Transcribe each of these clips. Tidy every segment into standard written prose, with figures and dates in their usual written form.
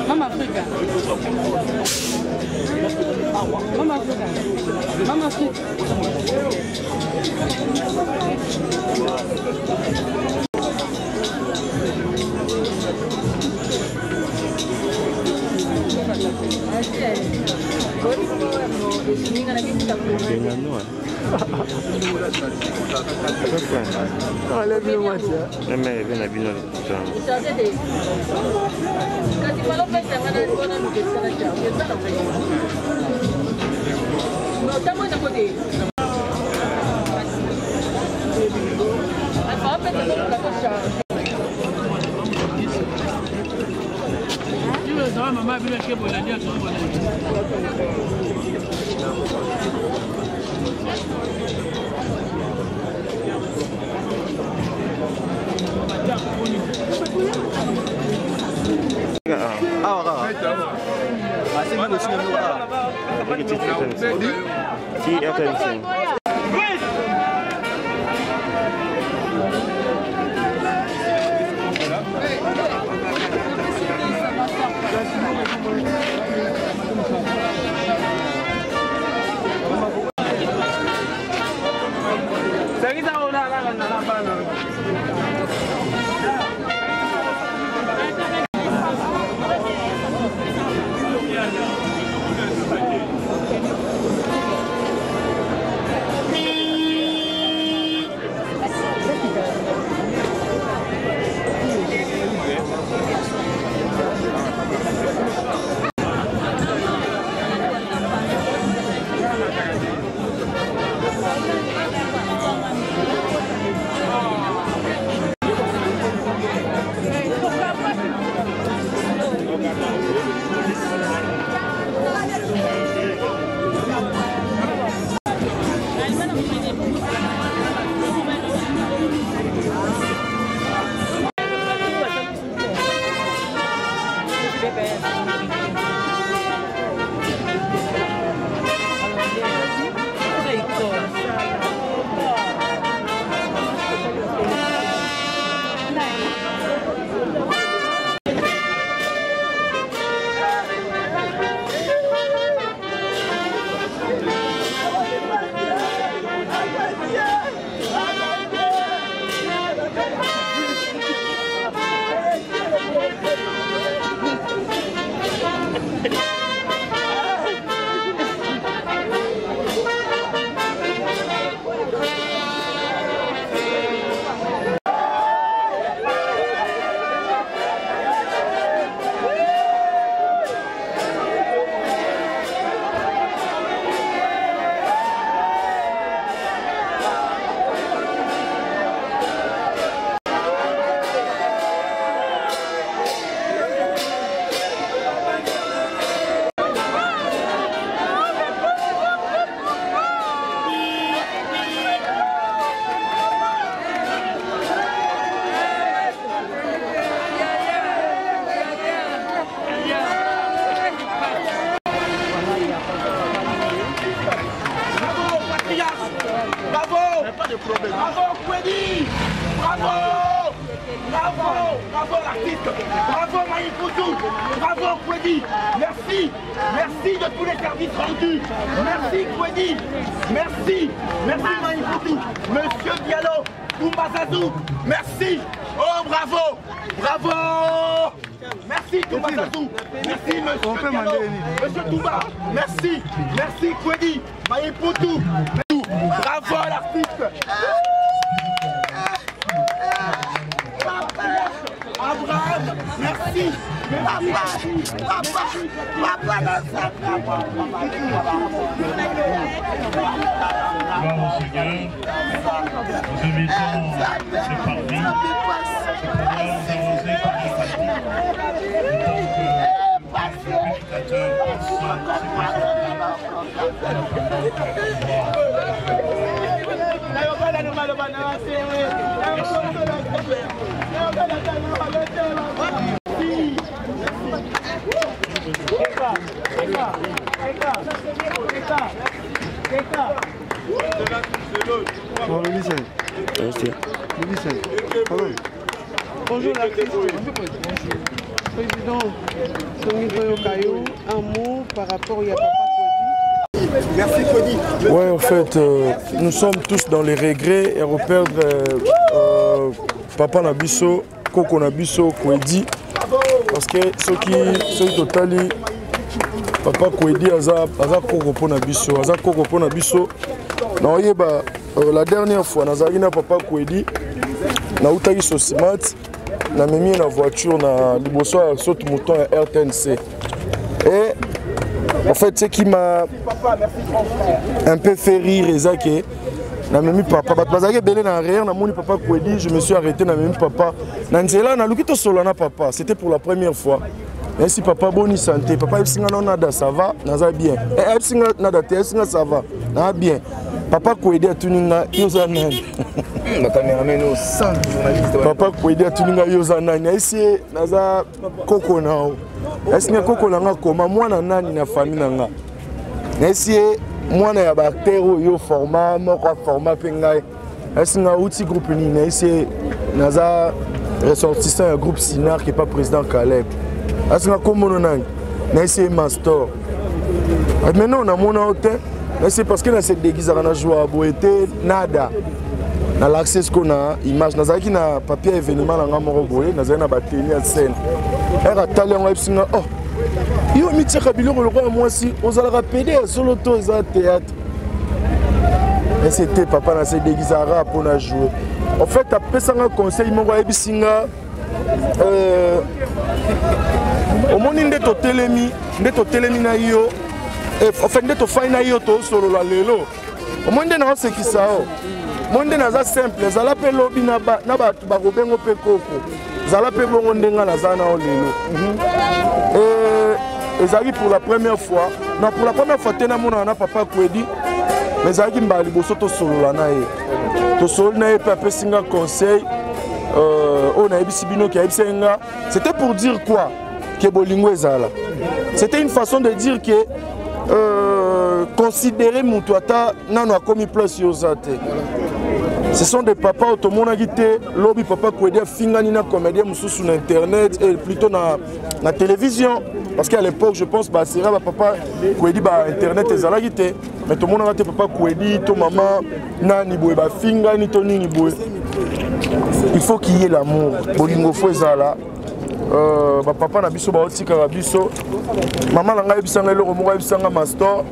Mama Africa. Mama Africa. Mama Africa. Olha bem o WhatsApp. É meio bem na bina. Mamãe vira aqui por ali, Bravo Kwedi! Bravo! Bravo! Bravo l'artiste! Bravo Maïfoutou! Bravo Kwedi! Merci! Merci de tous les services rendus! Merci Kwedi! Merci! Merci Maïfoutou! Monsieur Diallo! Toumbazazou! Merci! Oh bravo! Bravo! Merci Toumbazazou! Merci Monsieur Diallo! Monsieur Toumba! Merci! Merci Kwedi! Maïfoutou! Bravo l'artiste! Abraham, merci! Bonjour l'actrice. Président Sonny Boyokayo, un mot par rapport à Papa Kody. Merci Kody. Ouais, en fait, nous sommes tous dans les regrets et reperdre Papa Nabiso, Koko Nabiso, Kody. Parce que ceux qui totali Papa Kody, Aza Koko Ponabiso, Aza Koko Ponabiso. Non, la dernière fois, Nazarina Papa Kody, na utaki Sosimat, na memi na voiture na liboso ya saute mouton à RTNC. Et en fait, ce qui m'a un peu fait rire, c'est que na memi papa, bazaki belé na arrière, na moni Papa Kody, je me suis arrêté na memi papa. Na nzela na lukito solana papa, c'était pour la première fois. Merci papa, bonne santé. Papa Epsinga non nada, ça va, naza bien. Epsinga nada, Epsinga ça va, na bien. Papa Kody a tuninga yozana. La caméraman au centre journaliste. Papa Kody a tuninga yozana. Ici naza Koko nao. Est-ce que Koko nanga koma mwana nani na famille nanga. Ici mwana ya baktero yo format moko format pengai. Est-ce que outil groupe ni ici naza ressortissant un groupe Sinar qui est pas président Caleb. Est-ce que komono nanga. Ici master. Maintenant on a mon hôtel. C'est parce que dans cette déguise, on a joué à Boété, nada. Dans l'accès qu'on a, image, dans un papier événement, on a moroboué, dans un bâtiment à scène. Elle a talé en epsilon. Oh, il y a un métier qui a moi aussi, on a rappelé sur l'auto, ils ont théâtre. Et c'était papa dans cette déguise à rap, on a joué. En fait, après ça, un conseil, il m'a dit au monde de Totelemi na yo. En fait, tu fais une yoto solo la lelo. Au monde na ce qui ça. Monde na za simple, za la pe lobi na ba robengo pe koko. Za la pe bongo ndenga na za na o lelo. Et ça pour la première fois. Non, pour la première fois tena mona na Papa Kody. Mais ça qui mbali boso to solo la na ye. To solo na ye pe singa conseil on a ebisibino ki ebisenga. C'était pour dire quoi? Que bolingo ezala. C'était une façon de dire que considérer Moutouata nano a commis plus yozate. Ce sont des papas automona guité, lobby Papa Kody fingani na comédien moussou sur internet et plutôt na télévision parce qu'à l'époque je pense bah c'est là Papa Kody bah internet et zala guité mais tout le monde a Papa Kody to maman nani boy bah fingani to nini boy. Il faut qu'il y ait l'amour. Bolingo fo zala. Papa na biso ba otika biso maman na ngai bisanga eloko moko bisanga master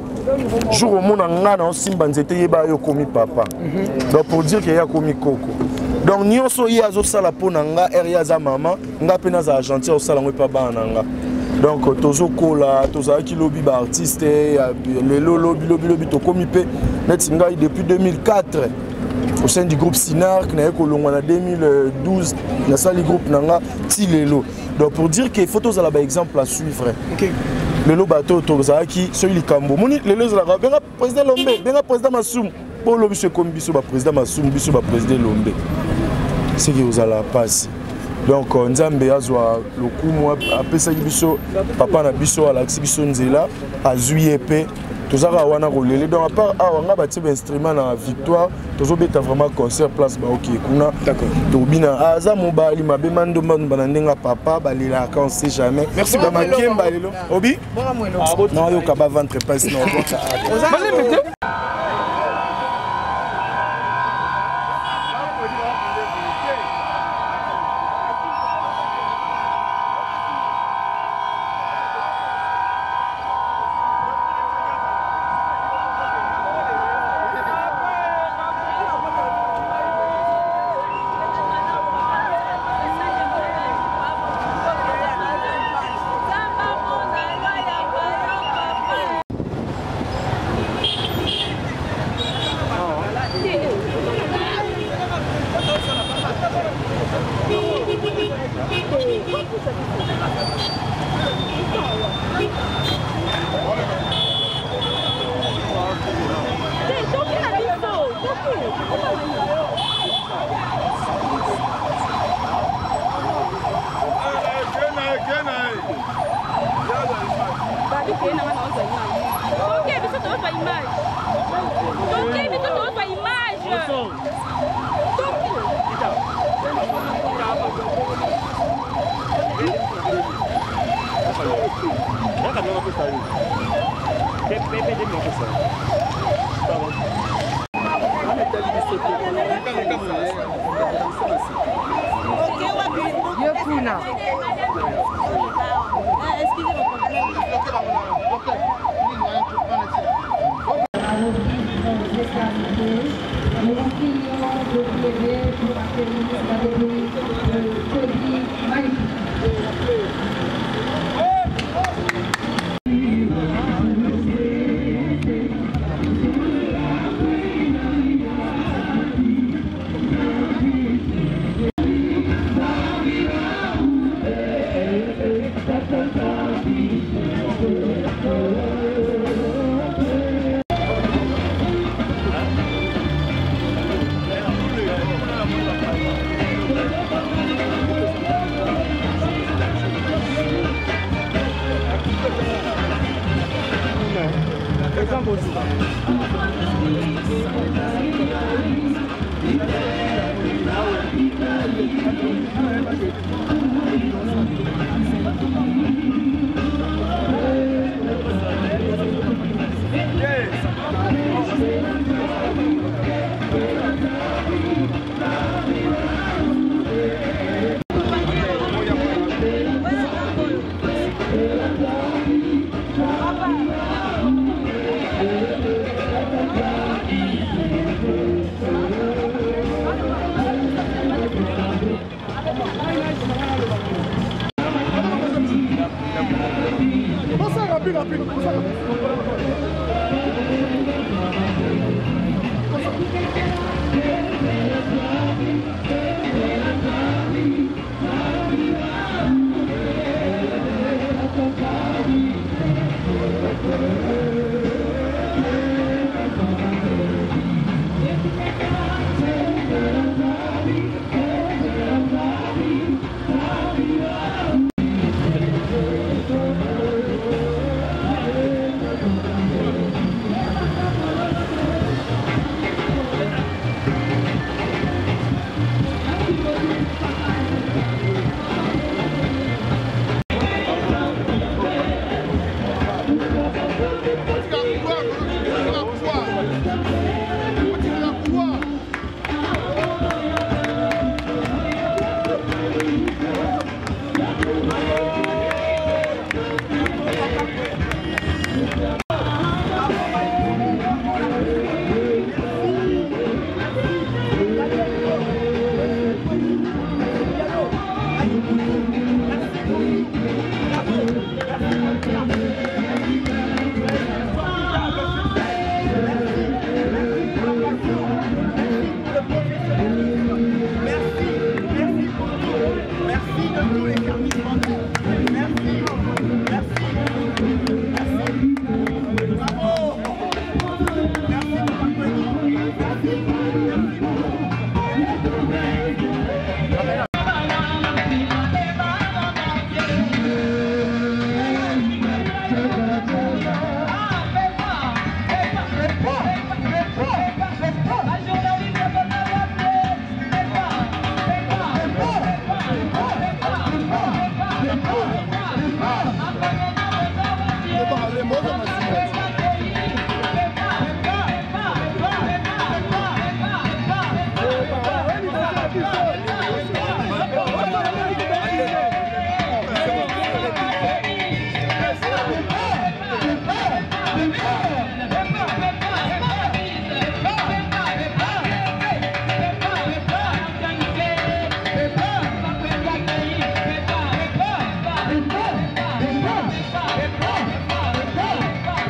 jour au monde nga na simba nzete yeba yo komi papa donc pour dire qu'il y a komi koko donc nyonso ya zo sala pona nga area za maman nga pena za gentil au sala ngwe pa bana nga donc tozo kola toza ki lobby ba artiste le lobby to komi pe net ngai depuis 2004 au sein du groupe Sinar qui n'a eu en 2012 na sali groupe nanga Tilelo. Donc pour dire qu'il faut tous avoir exemple à suivre. OK. Le lo bateau tozaki celui likambo. Moni le lo zala benga président Lombe, benga président Massoum. Pour lo biso comme biso ba président Massoum, biso ba président Lombe. C'est que vous allez passer. Donc Nzambe azwa lokumu apesa biso papa na biso alaxi biso nzela azui épée. Tozara wana rolele donc à part awanga bati instrument na victoire tozobeta vraiment concert place ba OK kuna d'accord tobina aza mobali mabe mando banandenga papa balila quand on sait jamais merci ba makemba lelo obi non yo ka ba ventre passe non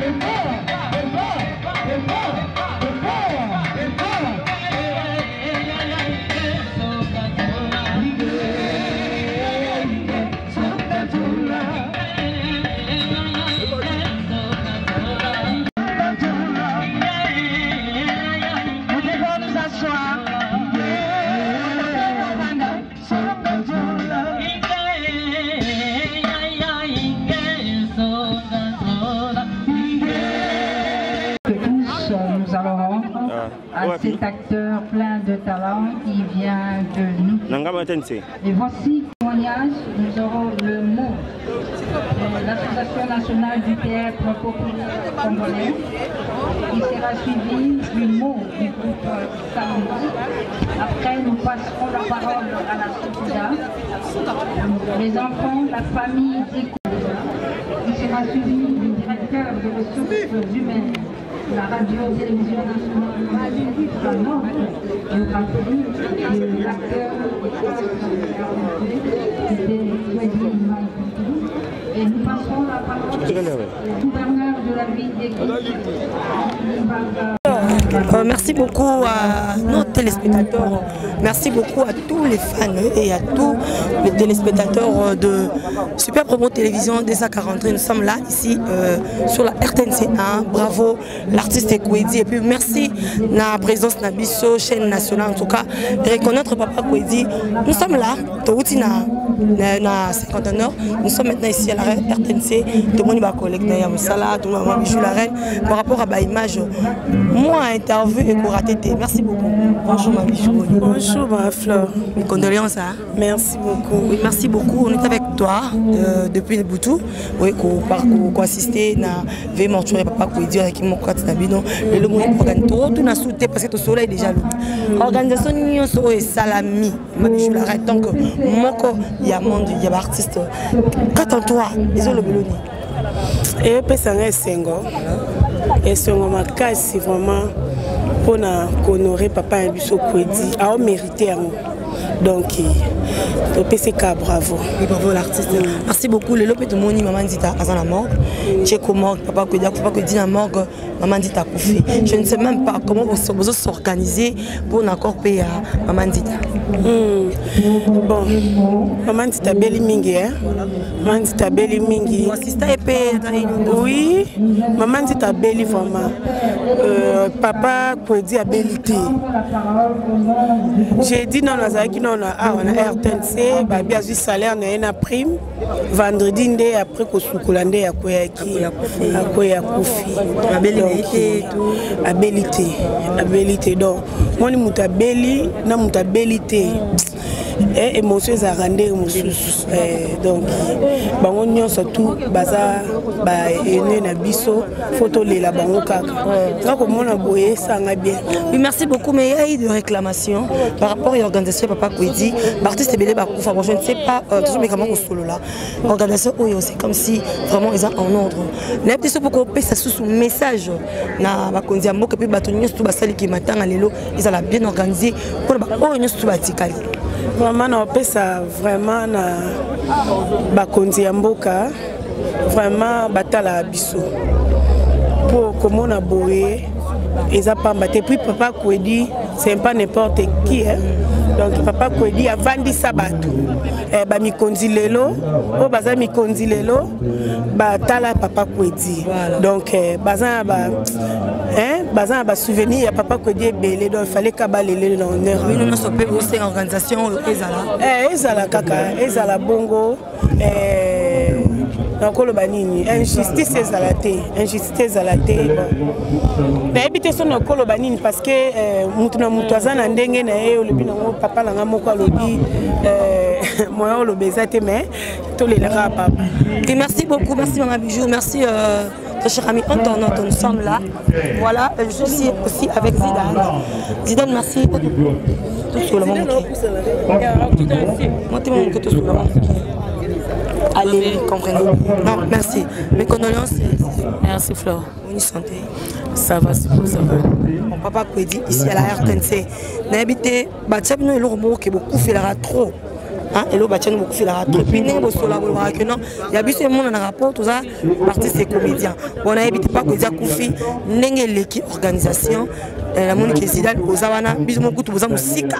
Hey! à cet acteur plein de talent qui vient de nous. Et voici le témoignage, nous aurons le mot de l'Association nationale du théâtre populaire congolais qui sera suivi du mot du groupe Samba. Après, nous passerons la parole à la Sophia, les enfants, la famille qui sera suivi du directeur de ressources humaines, la radio-télévision nationale, de l'acteur et nous passerons la parole au gouverneur de la ville d'Église. Merci beaucoup à nos téléspectateurs, merci beaucoup à tous les fans et à tous les téléspectateurs de Super Promo Télévision des A40. Nous sommes là, ici, sur la RTNC1. Bravo, l'artiste Kwedi. Et puis merci la présence de Nabiso, chaîne nationale, en tout cas, de reconnaître Papa Kwedi. Nous sommes là, na 50 ans. Nous sommes maintenant ici à la RTNC. Tout le monde va collecter à Moussala, tout le monde va bichou la reine. Par rapport à l'image, moi, interview et Kouratété. Merci beaucoup. Bonjour ma bichou. Bonjour ma Fleur. Mes condoléances. Hein? Merci beaucoup. Oui, merci beaucoup. On est avec toi depuis le Boutou. Oui, qu'on assisté à V mortuaire Papa Kwedi avec mon coach Nabino. Le monde organise tout na souté parce que tout soleil déjà là. Organisation nion so et salami. Ma bichou la reine donc moko ya monde ya artiste. Qu'attends-toi? Ils ont le beloni. Et puis ça est sengo. Et sengo makasi vraiment pour honorer Papa Mbiso Kwedi. A mérité hein. Donc, PCK, bravo. Et bravo l'artiste. Merci beaucoup. Le lopé de Moni, maman dit à la morgue. Tchèque morgue, Papa Kwedi la morgue, maman dit à Koufi. Je ne sais même pas comment vous s'organiser pour un accord payé à maman dit. Bon, maman dit à Beli Mingi, hein? Maman dit à Beli Mingi. Assistant épée. Oui, maman dit à Beli vraiment. Papa Kwedi à Beli. J'ai dit non, on a RTNC, bien sûr salaire na une prime. Vendredi ndé après que soukulande ya koyaki akoya kufi. Abilité donc moi ni mutabeli na mutabelité. Et émotions à rendre donc bango nyonso tout baza ba ene na biso photo lela bango kaka ngako mona boye sanga bien. Oui, merci beaucoup, mais il y a eu des réclamations par rapport à l'organisation Papa Kwedi. L'artiste belé bakufa, je ne sais pas toujours mais comment au solo là. L'organisation c'est comme si vraiment ils sont en ordre. Na petit pour qu'on passe sous message na bakonzi amboka puis bato nyonso tout basali ki matanga lelo ils ont bien organisé pour ba o nyonso tout batikali. Vraiment, on peut ça vraiment na bakonzi ya mboka vraiment batala biso pour comment on a boé ils a pas battu puis Papa Kwedi c'est pas n'importe qui hein. Donc Papa Kwedi a vendu sabato ba mikonzi lelo o baza mikonzi lelo batala Papa Kwedi donc baza ba bazan ba souvenir ya Papa Kwedi belé donc il fallait kabalele dans honneur. Oui, nous sommes aussi organisation ezala. Ezala kaka, ezala bongo donc le banini injustice ezalate, mais habiter son le banini parce que mutu na mutu azana ndenge na ye olobi na papa na ngamoko alobi moi le bezate mais tous les papa. Et merci beaucoup, merci maman Bijou, merci cher ami Antonin, nous sommes là. Voilà, je suis aussi avec Zidane. Zidane, merci. Tout sur le monde. Montez-moi que tout sur le monde. Allez, comprenez. Non, merci. Mes condoléances. Merci Flore. Bonne santé. Ça va, c'est bon, ça va. Mon papa Kwedi ici à la RTNC. N'habitez pas, tu sais, nous, le qui beaucoup fait la trop. Et là, il y a beaucoup de choses. Puis, il y a des rapport, tout ça, artistes et comédiens. On a évité pas que les gens l'équipe organisation. La Monique et Zidane, aux Awana, bisous, beaucoup de musique.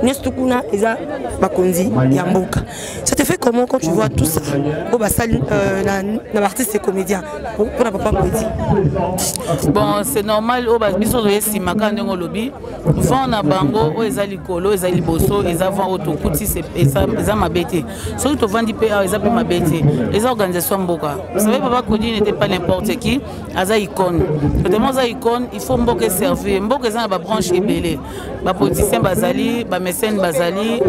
Nestukuna, Eza, Bakondi, Yamboka. Ça te fait comment quand tu vois tout ça? Au Bassal, l'artiste et comédien. Pour la papa Kwedi. Bon, c'est normal, au Bassal, si Makan de lobby, vend à Bango, aux Ezalikolo, Ezaliboso, Ezavant Autokuti, ça m'a bêté. Surtout au Vandi PA, ils appellent ma bêté. Les organisations Mboka. Vous savez, Papa Kwedi n'était pas n'importe qui, Aza icône. Notamment Aza icône, il faut Mboka servir. sauver. Mboka eza na ba branche ebele. Ba politiciens bazali, ba mécènes bazali,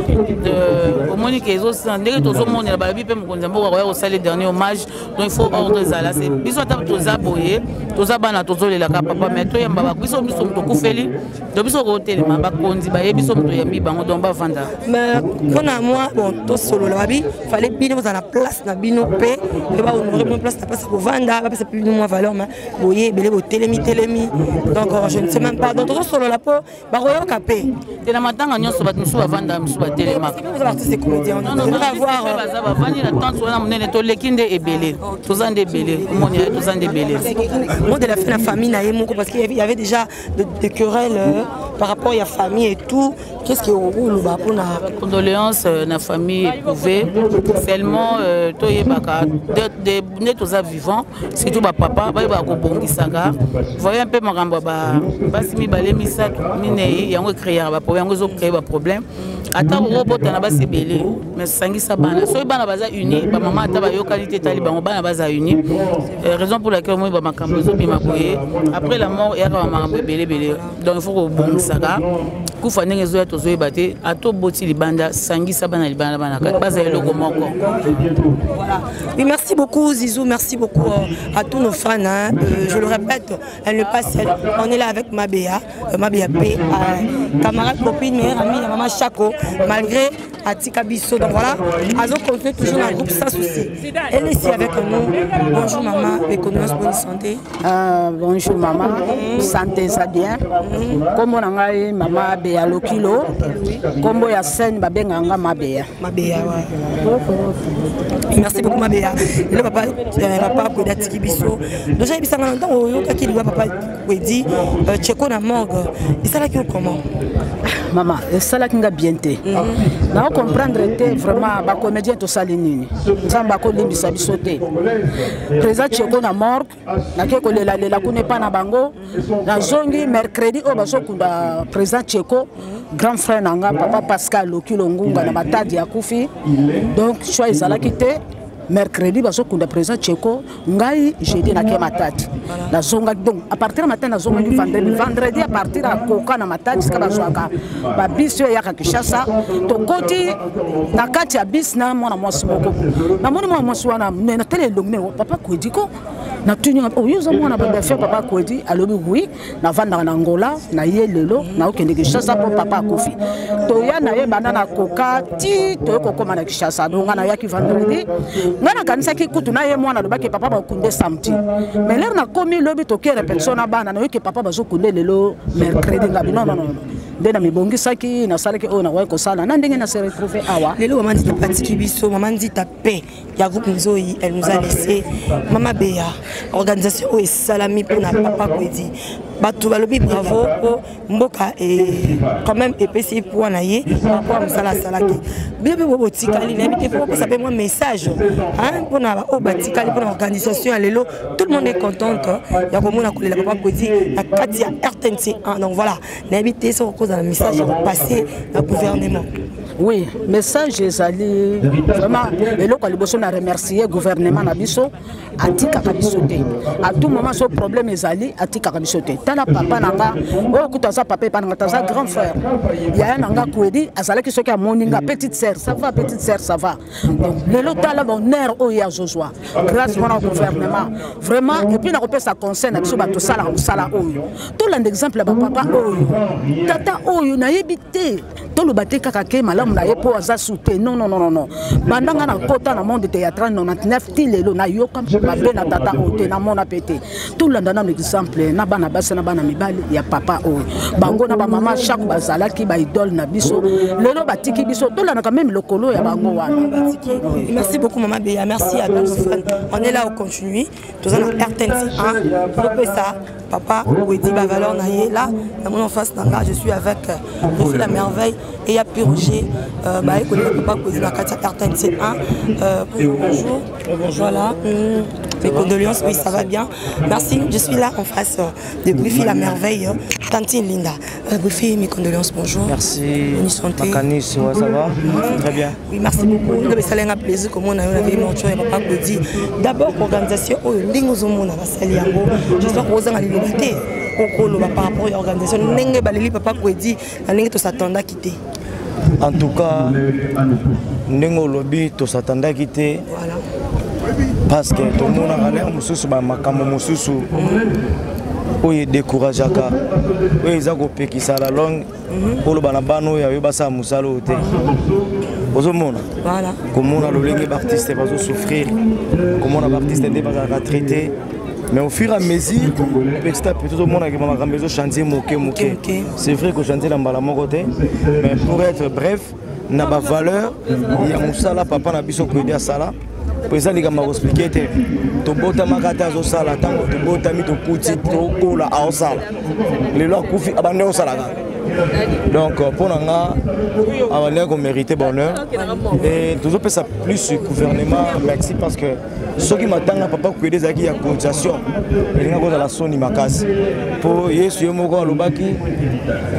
au monique ezo sandé tozo monela ba bi pe mokonza mboka ko ya ko sala dernier hommage. Donc il faut ordre zala. C'est biso ta toza boye, toza bana tozo lela ka papa mais to yamba ba biso biso to kufeli. Donc biso ko telema ba konzi ba ye biso to yambi bango donc ba vanda. Mais kona moi bon to solo la babi, fallait bino dans la place na bino pe, et ba honorer une place na place pour vanda, ba ça plus moins valeur mais boye belé bo telemi. Donc je ne sais même pas donc to solo la po ba royo kapé. Te na matanga nyonso ba musu ba vanda musu ba telema. Vous artistes comédiens, on va voir ba vandi la tante so na monene to lekinde ebele. Tozande ebele, moni tozande ebele. Moi de la fin la famille na yemoko parce qu'il y avait déjà des querelles par rapport à la famille et tout. Qu'est-ce que vous nous va pour na condoléances na famille éprouvée seulement toye baka de netoza vivant surtout ba papa ba ko bongisaka. Voyez un peu makambo ba basimi balemisa minei yango créer ba problème yango zo créer ba problème. Ata robot na ba sebele mais sangisa bana so bana baza uni ba maman ata ba yo qualité tali ba bana baza uni raison pour laquelle moi ba makambo zo bima boye après la mort ya ba makambo belé donc il faut ko bongisaka kufa ndenge zo ya tozo ebate ato boti libanda sangisa bana libanda bana baza eloko moko. Voilà. Oui, merci beaucoup Zizou, merci beaucoup à tous nos fans. Hein. Je le répète, elle n'est pas seule. On est là avec Mabéa P, camarade, copine, meilleure amie, la maman Chaco, malgré Atika Bisso. Donc voilà, Azo continue toujours dans le groupe sans souci. Elle est ici avec nous. Bonjour maman, reconnaissance, bonne santé. Bonjour maman, santé ça bien. Comme on a eu maman Béa Lokilo, comme on a scène Babenganga Mabéa. Mabéa, ouais. Merci beaucoup Mabéa. Le papa Koda Tiki Bisso. Déjà il s'en a longtemps au yoka qui lui papa dit Tcheko na morgue. Et ça là qui comment? Maman, ça là qui nga bien té. Na comprendre té vraiment ba comédien to salinini. Samba ko limbisa biso té. Président Tcheko na morgue, na ke ko lela kune pa na bango. Na zongi mercredi o baso kunda président Tcheko, grand frère nanga papa Pascal Lokilo Ngunga na batadi ya kufi. Donc choix ezala kité mercredi baso kunda président Tcheko ngai jeudi na ke matati na zonga donc à partir matin na zonga du vendredi à partir à koka na matati ska bazwaka ba biso ya ka Kishasa to koti na kati ya bis na mwana mwasi moko na mwana mwasi wana na tele longne papa Kwedi ko na tuninga o yuzo mwana ba fait papa Kwedi alobi oui na vanda na Angola na yelelo na okende Kishasa pour papa Kofi to ya na ye banana koka ti to ko koma na Kishasa donc na ya ki vendredi ngana kanisa ki kutu na ye mwana lobaki papa ba kunde samedi mais l'air na komi lobi to kere persona bana na yoke papa bazo kunde lelo mercredi ngabi non ndena mibongisaki na salaki o na wa ko sala na ndenge na se retrouver awa lelo maman dit Patiki Bisso maman dit ta paix ya groupe Nzoyi elle nous a laissé Mama Béa organisation et salami pour na papa Kwedi bato balobi bravo pour mboka et quand même épesi pour naie pour msala salaki bébé bobo tikali n'habite pour ça fait moi message hein pour na o batikali pour l'organisation lelo tout le monde est content ya komona kolela papa Kwedi na kati ya RTNC1 donc voilà n'habite sur cause d'un message passé au gouvernement. Oui, message ezali vraiment et là quand on a remercié gouvernement na biso atika kabisote à tout moment ce problème ezali atika kabisote tala papa nanga o kuta sa papa nanga ta grand frère ya nanga Kwedi azala ki soki a moninga petite sœur ça va donc le lot tala bonheur o ya Joshua grâce au gouvernement vraiment et puis na repère ça concerne biso ba to sala oyo tout l'exemple ba papa oyo tata oyo na yebité to lo baté kaka ke malamu na yepo aza souté non bandanga na kota na monde théâtral 99 tilelo na yoka mabe na tata ote na mona pété tout l'andana exemple na bana basa na bana mibali ya papa oyo bango na ba mama chaque bazala ki ba idole na biso lelo batiki biso tout la na quand même lokolo ya bango wana. Merci beaucoup Maman Béa, merci à tous nos fans. On est là au continue tous en RTNC1 pour ça papa Kwedi ba valeur na yé là dans mon face là je suis avec Rufi la merveille et ya Piroger ba école papa Kwedi na kati RTNC1 bonjour. Voilà. Mes condoléances, oui, ça va bien. Merci, je suis là en face de Rufi la merveille, Tantine Linda. Rufi, mes condoléances, bonjour. Merci. Bonne santé. Makanis, ouais, ça va très bien. Oui, merci beaucoup. Nous avons un plaisir comme on a eu mon et papa Kwedi. D'abord, l'organisation, j'espère que vous avez liberté. par rapport à l'organisation ndenge baleli papa Kwedi na ndenge to s'attendait quitter. En tout cas, ndenge lobby to s'attendait quitter. Voilà. Parce que tout le monde a l'air mususu ba makambo mususu. Oye décourageaka. Oye zako pekisa la longue. Pour le banabano ya yobasa musalo te. Ozomona. Voilà. Comment on a le artiste va souffrir. Comment on a l'artiste va traiter. Mais au fur et à mesure, petit à petit, tout le monde a besoin de chanter moqué. C'est vrai que chanter dans le côté, mais pour être bref, n'a pas valeur. Il y a Moussala, papa n'a pas besoin de Sala. Pour ça, les gars m'ont expliqué que tu bota makata zo sala, tu bota mi to kuti to kola a sala. Les lois koufi abandonné au sala. Donc pour nous, on a mérité bonheur et toujours ça plus gouvernement merci parce que ceux qui m'attendent papa Kwedi zaki ya cotisation et nga koza la soni makasi pour yesu yemoko alobaki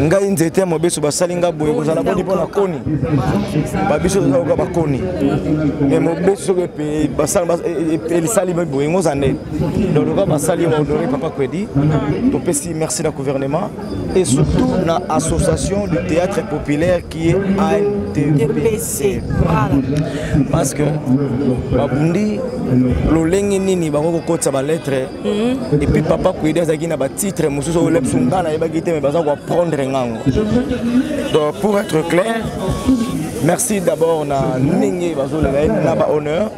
ngai nzete mobeso basalinga boye kozala bodi pona koni babiso za ba koni mais mobeso ke basal elisali boye ngozande donc le basali honorer papa Kwedi to pesi merci la gouvernement et surtout na association de théâtre populaire qui est ANTPC. Parce que Babundi, l'olenge nini bango kotsa ba lettre et puis papa Kwedi azaki na ba titre mususu olepsunga na yebaki te mais baza ko prendre ngango. Donc pour être clair, merci d'abord na ningi bazola na ba honneur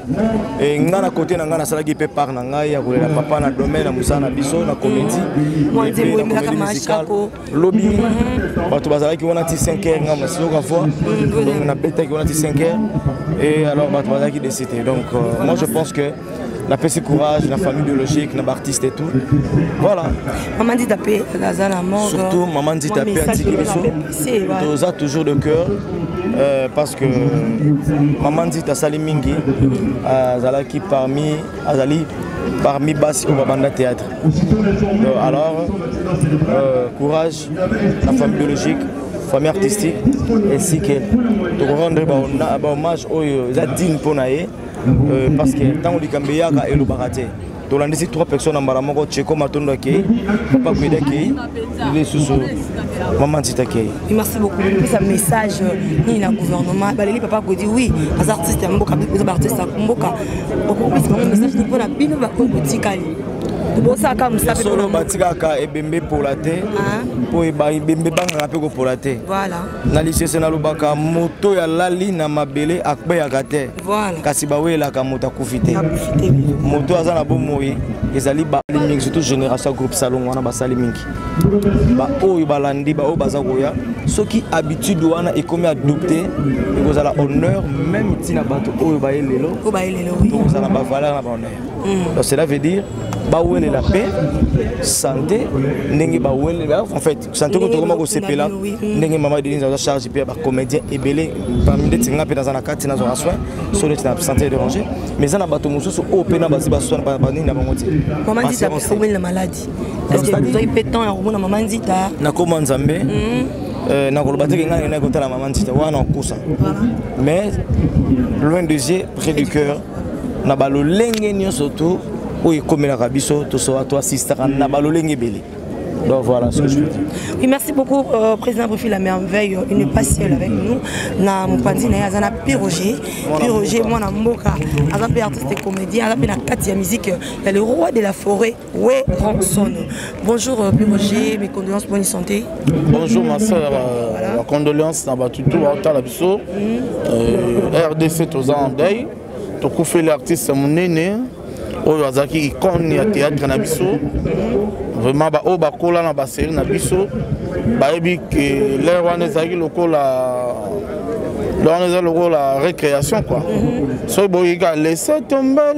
et ngana côté na ngana salaki pe par na ngai ya kolela papa na domaine na musana biso na comédie moi nzembo emela machako lobby bato bazalaki wana ti 5h ngama soko fois donc na beta ki wana ti 5h et alors bato bazalaki décidé donc moi je pense que la paix, courage, la famille biologique, l'artiste et tout. Voilà. Maman dit taper, la mort. Surtout, maman dit taper, tout ça toujours de cœur. Parce que maman dit à Salimingi, Azalaki parmi Bassi au Babanda Théâtre. Alors, courage, la famille biologique, famille artistique, ainsi que de rendre hommage aux Zadine Ponaye. Parce que tant on dit qu'il et le baraté. Donc on a 3 personnes en Baramoko, Tcheko Matondo Kei, Papa Kwedi Kei, il est sous Maman Tita Kei. Merci beaucoup. C'est un message ni le gouvernement. Les Papa Kwedi oui, les artistes Mboka, les artistes Mboka. Beaucoup plus un message pour la bino ba ko botikali. Bon ça comme ça solo batikaka ebembe pour la terre pour ebembe banga pe ko pour la terre. Voilà. Na lisese na lobaka moto ya lali na mabele akbe ya kate. Voilà. Kasi bawela ka moto akufite. Moto azana bomoyi ezali ba mingi surtout génération groupe salon wana basali mingi. Ba oyo balandi ba o bazakoya soki habitude wana ekomi adopter ekozala honneur même tina bato oyo ba elelo. O ba elelo oui. Donc ça na ba valeur na ba honneur. Donc cela veut dire bawele la paix santé ndenge bawele en fait santé ko tokoma ko sepela ndenge mama de nza charge pe ba comédien ebele parmi des tinga pe dans na kati na zo soin sur le santé dérangé mais ça na bato mususu o pe na basi ba soin ba ni na bangoti maman dit ça c'est la maladie parce que vous avez pétant ya romona maman dit ta na koma nzambe na koloba te ngana na kotala maman dit wana okusa mais loin de yeux près du cœur na balo lenge nyo surtout oui, comme la rabisso, tout ça, toi, sister, na balolenge belé. Donc voilà ce que je veux dire. Oui, merci beaucoup, président Brufi la merveille. Il n'est pas seul avec nous. Na Mpandi na Yazana Piroger. Piroger, moi na Mboka. Azapé artiste et comédien. Azapé na Katia musique. Il y a le roi de la forêt, ouais, Ranson. Bonjour Piroger, mes condoléances, bonne santé. Bonjour ma soeur, la condoléance na Batutu, à la bisso. RDC tous en deuil. Tu coupes l'artiste mon aîné. Oyo azaki icône ya théâtre na biso vraiment ba o bakola na ba série na biso ba yebi que l'air wana ezaki lokola récréation quoi so boyiga laissez tomber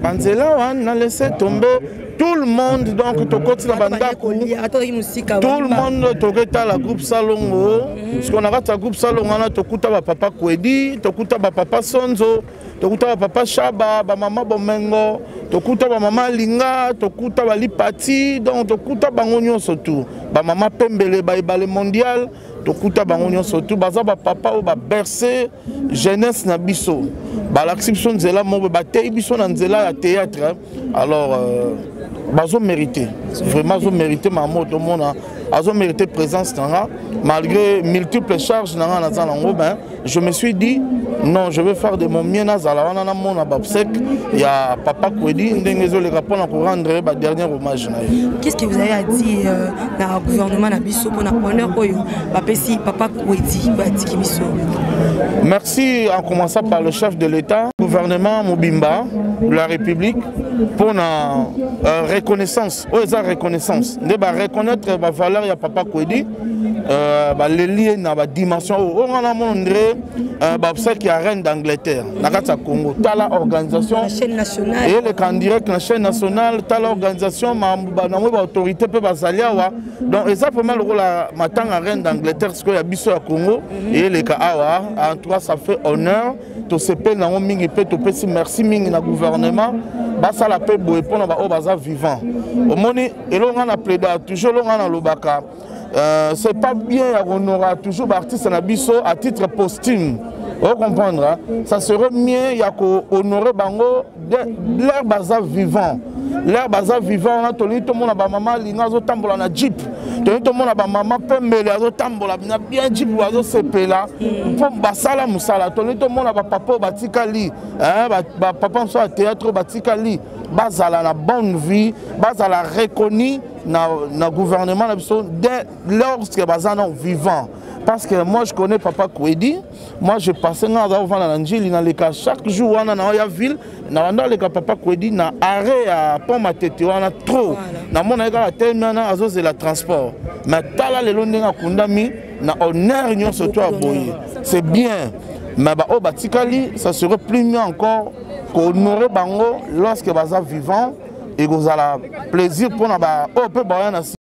panzela wana laissez tomber tout le monde donc to koti na banda tout le monde to geta la groupe Salongo parce qu'on a gata groupe Salongo na to kuta ba papa Kwedi to kuta ba papa Sonzo tokuta ba papa Shaba ba mama Bomengo tokuta ba mama Linga tokuta ba Lipati donc tokuta bango nyonso tout ba mama Pembele ba ibale mondial tokuta bango nyonso tout baza ba papa o ba bercer jeunesse na biso ba l'acception nzela mo ba te biso na nzela ya théâtre alors bazo mérité vraiment bazo mérité maman tout le monde a mérité présence nanga malgré multiples charges nanga na zanango ben je me suis dit non je vais faire de mon mieux na zala wana na mona babsek ya papa Kwedi ndenge zo le rapport na ko rendre ba dernier hommage na ye. Qu'est-ce que vous avez à dire na gouvernement na biso pour na honneur oyo ba pesi papa Kwedi ba tiki biso? Merci en commençant par le chef de l'État, gouvernement Mobimba de la République pour la reconnaissance. Oh, ça reconnaissance. De reconnaître la valeur de papa Kwedi, les liens dans la dimension. On a montré qui est reine d'Angleterre. Dans Congo, dans l'organisation. La chaîne nationale. Et le candidat de la chaîne nationale, dans l'organisation, l'autorité peut s'allier. Donc, c'est pour moi le rôle de la reine d'Angleterre, parce qu'il y a Bissau à Congo et les Kahawa. En tout cas, ça fait honneur. Tout ce pays n'a pas merci mingi na gouvernement. Basa la paix boue pour na baza vivant. Au moni et l'on a plaidé toujours l'on a lobaka. C'est pas bien on aura toujours artiste na biso à titre posthume. Vous comprendre? Ça serait mieux il y a honorer bango leur baza vivant. Leur baza vivant on a tenu tout le monde ba maman linga zo tambola na jeep. Tenu tout le monde ba maman pembele zo tambola na bien jeep zo sepela. Pour basala musala tenu tout le monde ba papa batikali ba papa so théâtre batikali bazala la bonne vie bazala reconnu na gouvernement lorsque bazana vivant. Parce que moi je connais papa Kwedi, moi je passais dans la ville, chaque jour dans la ville, dans le papa Kwedi, na arrêt à pont matete, on a trop. Dans mon égard, c'est la transport. Mais tala le long de kundami, na honneur surtout à boyer. C'est bien. Mais au batikali, ça serait plus mieux encore qu'honorer bango lorsque baza vivant et vous avez plaisir pour na ba au peu